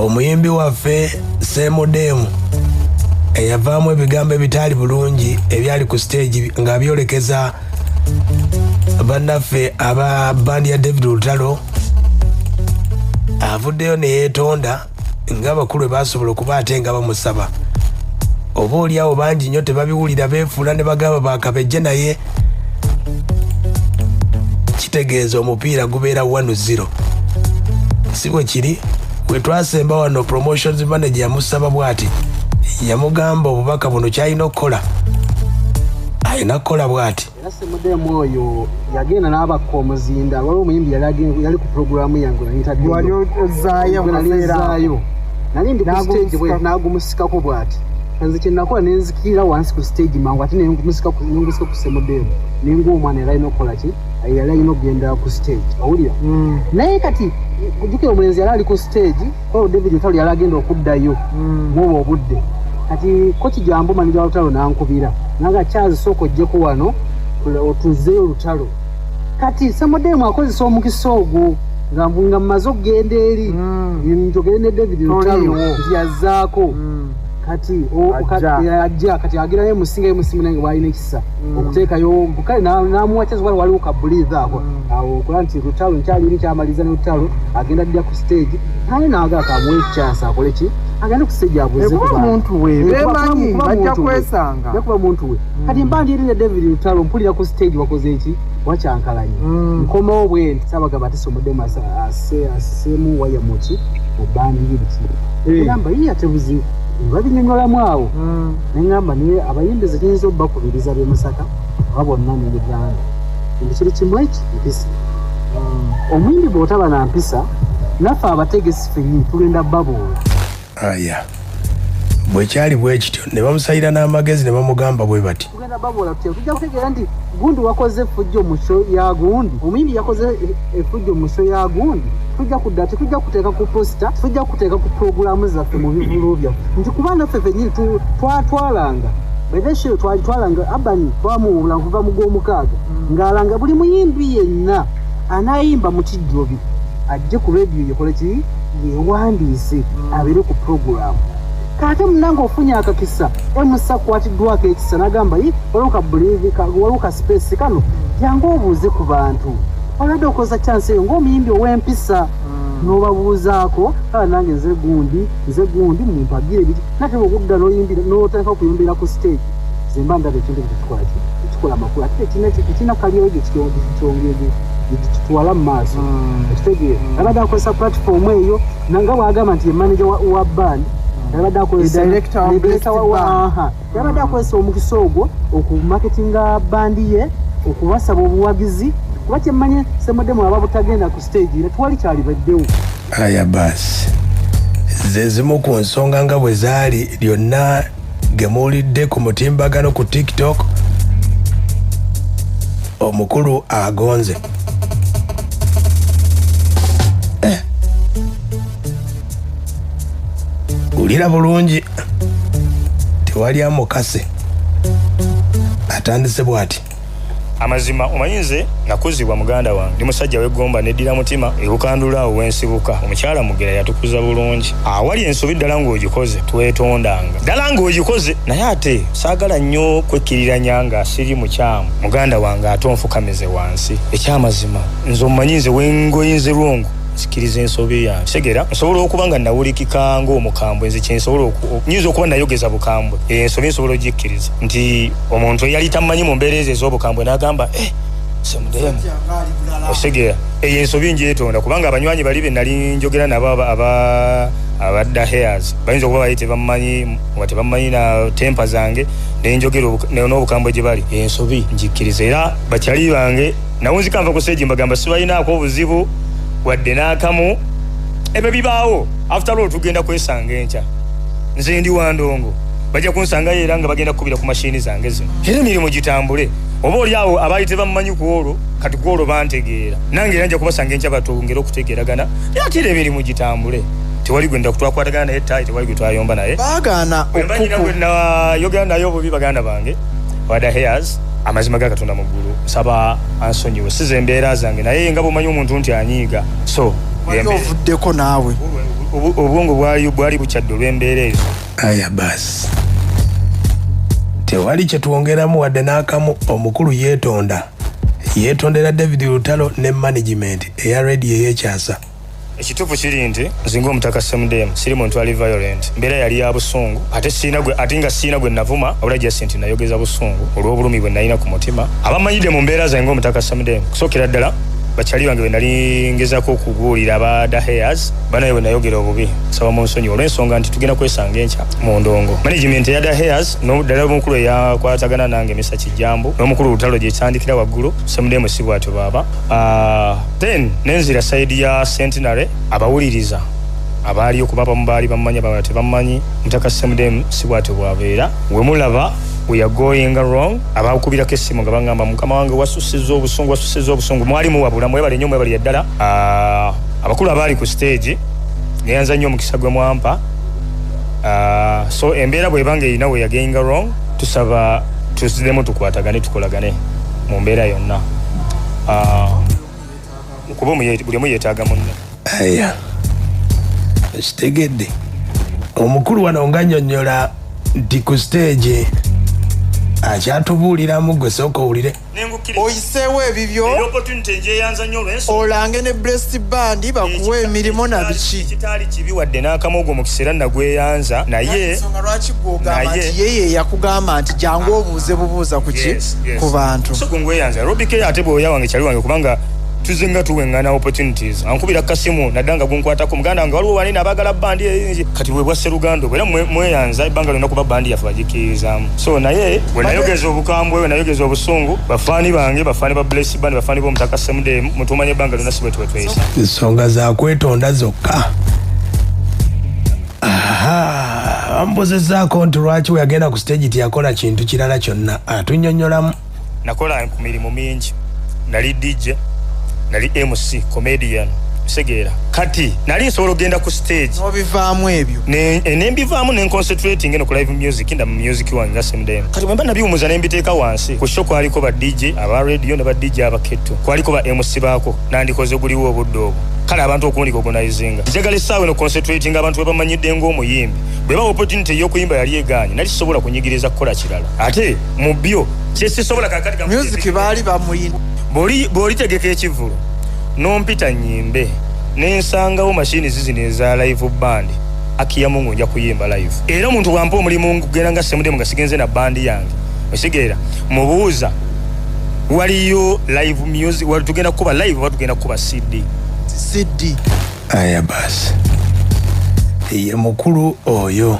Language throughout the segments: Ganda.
omuyimbi waffe Semodemu eyavaamu ebigambo ebitali bulungi ebyali ku stage nga byolekeza bannaffe aba bandi ya David Lutalo avuddeyo ne yeetonda nga bakulu basobola okuba ate nga bamusaba oba oliawo bangi nnyo tebabiwulira beefuula ne bagamba bakabejje naye kitegeeza omupiira gubeera 1-0 si bwe kiri we twasemba wano promotions manager yamusaba bw'ati yamugamba obubaka buno kyalina okukola alina kukola bw'ati era Semodemu oyo yagenda n'abakka omuzinda waliwo omuyimbi yali ku programu yange nalizaayo nali ndi ku stage bwe n'agumusikako bw'ati nze kye nakola nenzikirira wansi ku stage mangu ate nengumusika ku Semodemu nenga omwana era alina okukola ki yali alina okugenda ku stage owulira naye kati kujjukira omulenzi yali ali ku stage olwo David Lutalo yali agenda okuddayo mwoba obudde kati kochi jambo manija Lutalo nankubira nanga Charles soko jjeko wano otuzeyo Lutalo kati Semodemu akozesa omukisa ogwo nga mmaze okugenda eri njogere ne David Lutalo nti yazzaako kati ajja kati agira ye musinga nange bwalina ekisa okuteekayo kale namuwachaza waliwo kabulidha ako awo okola nti Lutalo nkyali kyamaliza ne Lutalo agenda dda ku stage naye naaga kamuwe chance akole ki agenda ku stage abuze kuba muntu we bemanyi bajja kwesanga kuba muntu we kati mbandi eri ne David Lutalo mpulira ku stage wakoze eki wacyankalanye nkomawo bwe sabagamba ati Semodemu asemu waya muki obandi yiki ngamba yiya tebuzi babinyonyolamu awo nengamba naye abayimbezi kiyinza obbakubiriza b'emasaka babonna ne Uganda ekiri kimu eki mpisa omuyimbi bw'otaba na mpisa naffe abategesi ffennyini tugenda babuula aya bwe kyali bwe kityo ne bamusayira n'amagezi ne bamugamba bwe bati tugenda babuula tujja kutegeera nti gundi wakoze effujjo mu show ya gundi omuyimbi yakoze effujjo mu show ya gundi tujja kudda tetujja kuteeka ku posta tujja kuteeka ku programu zaffe mu bivulu byaffe nti kuba naffe ffennyini twatwalanga bedesho twalitwalanga abani twamuwula kuva mu gw'omukaaga ng'alanga buli muyimbi yenna anayimba mu kijjobi ajje ku radio yekole ki yewandiise abeere ku programu kate munange ofunye akakisa emusa kwatiddwako ekisa nagamba waliwo ka space kano jangu obuuze ku bantu olwadde okoza chance eyo ng'omuyimbi ow'empisa n'obabuuzaako kala nange nze gundi muntu agire biti nate okudda n'oyimbira n'otandika okuyimbira ku stage zemba ndaga ekintu ekitukola ekikola amakulu ate ekina kalyoyo gekitwala mu maaso ekitegeera abadde akozesa platform eyo nanga bwagamba nti ye manager wa band yabadde akozesa omukisa ogwo okumarketinga bandi ye okubasaba obuwagizi kuba kyemmanye Semodemu aba butagenda ku stage era twali kyalibaddewo aya basi ze zimu ku nsonga nga bwe zaali lyonna gemuwulidde ku mutimbagano ku TikTok omukulu agonze ulira bulungi tewali amukase atandise bw'ati amazima omayinze nakuzibwa muganda wange ndi musajja w'eggomba neddira mutima ebukandula awo wensibuka omukyala mugera yatukuza bulungi awali ensobi ddala ng'ogikoze twetondanga ddala ng'ogikoze naye ate saagala nnyo kwekkiriranya nga siri mukyamu muganda wange ate onfukamize wansi ekyamazima nze omumanyinze wengoyinze lwongo sikiriza ensobi yange segera nsobola okuba nga nawulikika ng'omukambwe nze kyensobola nyinza okuba nayogeza bukambwe ensobi nsobola ogikkiriza nti omuntu eyali tamanyi mu mbeera ezo ez'obukambwe n'agamba Semodemu osegera eyo ensobi njeetonda kubanga abanywanyi bali be nali njogera nabo abadda hairs bayinza okuba bali tebamanyi na tempa zange nenjogera n'obukambwe gye bali ensobi njikkiriza era bakyali bange nawunzika nva ku stage mbagamba sibalinaako obuzibu wadde n'akamu ebyo bibaawo after all tugenda kwesanga enkya nze ndi wandongo bajja kunsangayo era nga bagenda kukubira ku mashini zange zino era emirimu gitambule oba oli awo abaali tebamumanyi ku olwo kati ku olwo bantegeera nange era nja kubasanga enkya batwongere okutegeeragana era ate era emirimu gitambule tewali gwenda kutwakwatagana naye tayi tewali gwe twayomba naye baagaana okuyogera naye obubi baganda bange wada hairs amazima ga Katonda mu ggulu nsaba ansonyiwe size embeera zange naye nga bw'omanyi omuntu nti anyiiga so ovuddeko naawe obwongo bwali bukyadde olw'embeera ezo. Aya basi tewali kyetwongeramu wadde n'akamu. Omukulu yeetondera David Lutalo ne management eya radio y'ekyasa. Ekituufu kiri nti nzinga omutaka Semudemu siri muntu ali violent, mbeera yali ya busungu ate nga siina gwe navuma wabula just nti nayogeza busungu olw'obulumi bwe nalina ku mutima. Abamanyidde mu mbeera zange omutaka Semudemu kusookera ddala bakyali bange bwe nali ngezako okubuulira aba Dahairs banaye bwe nayogera obubi nsaba mu nsonyi olw'ensonga nti tugenda kwesanga enkya mu ndongo. Management ya Dahairs ddala omukulu eyakwatagana nange Mr. Kijambo n'omukulu Lutalo gye kyandikira waggulu Semudemu si bw'atyo baaba. Then nenzira side ya Centenary abawuliriza abaaliyo kuba abamu baali bamumanyi abalala tebamumanyi. Mutaka Semudemu si bw'atyo bw'abeera. We mulaba we are going wrong abakubirako essimu nga bagamba mukama wange wasusiza obusungu mwali muwabula mwebale nnyo mwebali ddala. Abakulu abaali ku stage neyanza nnyo omukisa gwe mwampa. So embeera bw'ebanga erina we are going wrong tusaba tuzidemu tukwatagane tukolagane mu mbeera yonna. Kuba buli omu yeetaaga munne. Aya kitegedde omukulu wano nga nnyonnyola nti ku stage akyatubuuliramu gwe sooka owulire. Oyiseewo ebibyo olange ne Blessed Band bakuwa emirimu na biki. Kitaali kibi wadde n'akamogo mu kiseera nagweyanza naye ensonga lwaki gwogamba nti yeye yakugamba nti jangu obuuze bubuuza ku ki ku bantu. So ngweyanza Robike ate bw'oya wange kyali wange kubanga tuzinga tuwengana opportunities. Ankubira kasimu naddanga gunkwatako muganda wange waliwo banene abagala bandi kati bwe bwa Sserugando bwera mweyanza ebbanga lyonna kuba bandi yaffe bagikirizamu. So naye bwe nayogeza obukambwe bwe nayogeza obusungu bafaani bange bafaani ba Blessed Band bafaani b'omutaka Semudemu mutumanye ebbanga lyonna si bwe twetwesa. Ensonga za kwetonda zokka. Ambuzezaako nti lwaki we yagenda ku stage tiyakola kintu kirala kyonna atunnyonnyolamu. Nakola ku mirimu mingi. Nali DJ nali MC comedian segeera kati nali nsobola ogenda ku stage obivaamu ebyo nembivaamu nenconcentrating eno ku live music nda mu music wange nga Semudemu. Kati bwe mba nabiwumuza nembiteeka wansi ku show kwaliko ba DJ aba radio ne ba DJ abaketto kwaliko ba MC baako nandikoze guliwo obudde obwo kale abantu okundi organizinga njagala essaawa eno concentrating abantu bwe bamanyidde ng'omuyimbi bwe ba opportunity y'okuyimba yali egaanye nali sisobola kunyigiriza kukola kirala ate mu byo kyesisobola kakati music baali bamuyina bw'oli tegeka ekivulu n'ompita nnyimbe n'ensangawo mashini zizino eza live band akiya mungu nja kuyimba live. Era omuntu bwampa omulimu ngugenda nga Semudemu nga sigenze na bandi yange okigeera mubuuza waliyo live music wali tugenda kuba live oba tugenda kuba CD. Aya basi ye mukulu oyo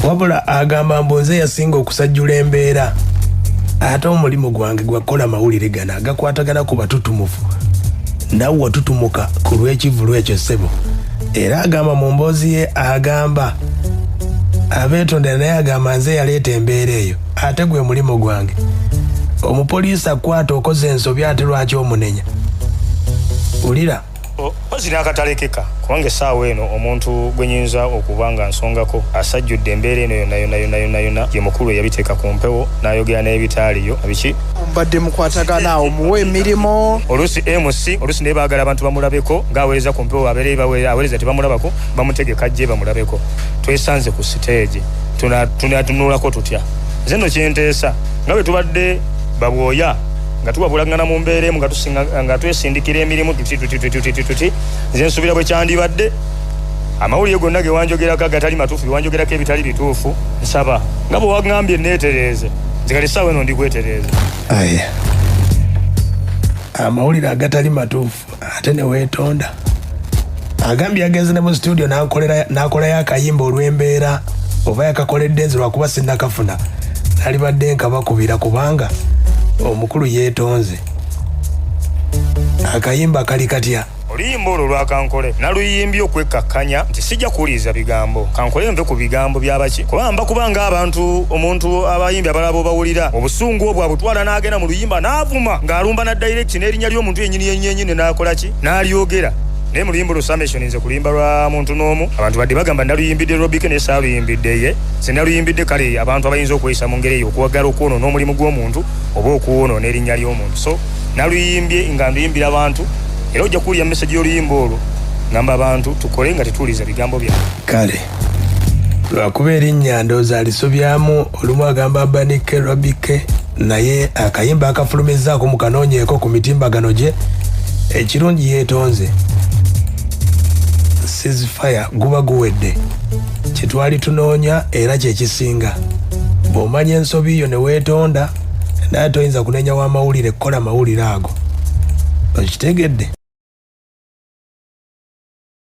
wabula agamba mbonze yasinga okusajjula embeera ate omulimu gwange gwakola mawulire gana agakwatagana ku batutumufu nawe watutumuka ku lw'ekivulu ekyo ssebo. Era agamba mu mboozi ye agamba abeetondera naye agamba nze yaleeta embeera eyo ate gwe mulimu gwange. Omupoliisi akwata okoze ensobi ate lwaki omunenya ulira ozina akatalekeka kubanga essaawa eno omuntu gwe nyinza okuba nga nsongako asajjudde embeera eno yonna ye mukulu eyabiteeka ku mpewo n'ayogera n'ebitaaliyo biki mbadde mukwatagana omuwe emirimu oluusi MC oluusi naye baagala abantu bamulabeko ng'aweereza ku mpewo aweereza tebamulabako bamutegeka ajje bamulabeko. Twesanze ku stage tunatunulako tutya nze nno kyenteesa nga bwe tubadde babwoya nga tuwabulagana mu mbeera emu nga twesindikira emirimu tuti nze nsuubira bwe kyandibadde amawulire gonna ge wanjogerako agatali matuufu ge wanjogerako ebitali bituufu nsaba nga bwe wagambye neetereeze nze kati essaawa eno ndikwetereeza. Aya amawulire agatali matuufu ate ne weetonda. Agambye agenze ne mu studio n'akolayo akayimba olw'embeera oba yakakoledde nze lwakuba sinnakafuna nalibadde nkabakubira kubanga omukulu yeetonze. Akayimba kali katya oluyimba olwo lwakankole naluyimbye okwekkakkanya nti sijja kuwuliriza bigambo kankole nve ku bigambo byabaki kubanga abantu omuntu abayimbi abalaba obawulira obusungu obwo abutwala n'agenda mu luyimba n'avuma ng'alumba na direct n'erinnya ly'omuntu yennyini n'akolaki n'alyogera. Naye mu luyimba olusamation nze kulimba lwa muntu n'omu abantu badde bagamba naluyimbidde Robike ne saaluyimbidde ye sinaluyimbidde kale abantu abayinza okweyisa mu ngeri eyo okuwagala okwonoona omulimu gw'omuntu oba okwonoona erinnya ly'omuntu. So naluyimbye nga nduyimbira abantu era ojja kuwulira message y'oluyimba olwo ngamba abantu tukole nga tetuwuliza bigambo byabwe. Kale lwakuba erinnya ndowooza alisobyamu olumu agamba Banike Rabike naye akayimba akafulumizaako mu kanoonyeeko ku mitimbagano gye ekirungi yeetonze ceasefire guba guwedde kyetwali tunoonya era kyekisinga bw'omanya ensobi yo ne weetonda naye toyinza kunenya w'amawulire kukola mawulire ago okitegedde.